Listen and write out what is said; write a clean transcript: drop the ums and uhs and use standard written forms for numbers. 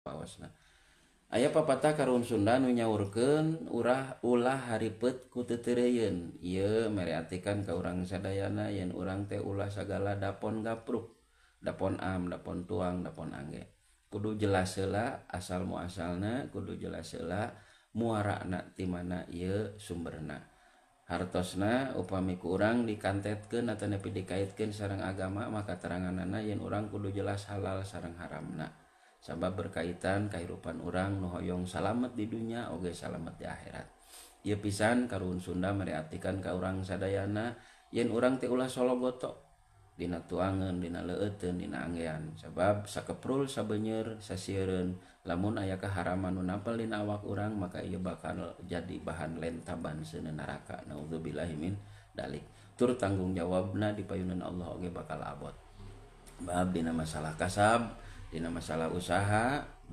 pawasna. Aya papatah karun Sunda nu nyaurkeun ulah haripet ku teutereuyeun. Ieu mere artikeun ka urang sadayana yen urang teh ulah sagala dapon gapruk, dapon am, dapon tuang, dapon angge. Kudu jelas heula asal muasalna, kudu jelas heula muarana ti mana ieu sumberna. Hartosna upami ku urang dikantetkeun atau nepi dikaitkeun sareng agama maka teranganana yen urang kudu jelas halal sareng haramna. Sabab berkaitan kehidupan urang nu hoyong salamet di dunia oge salamet di akhirat. Ieu pisan karuhun Sunda mereartikeun ka urang sadayana yen urang teh ulah sologoto dina tuangeun, dina leueuteun, dina anggean. Sabab sakeprul sabeunyeur sasieun lamun aya kaharaman nu nampel dina awak urang maka ieu bakal jadi bahan lentaban seuneun neraka. Naudzubillahi min dalik. Tur tanggung jawabna di payunan Allah oge bakal abot. Bab dina masalah kasab, dina masalah usaha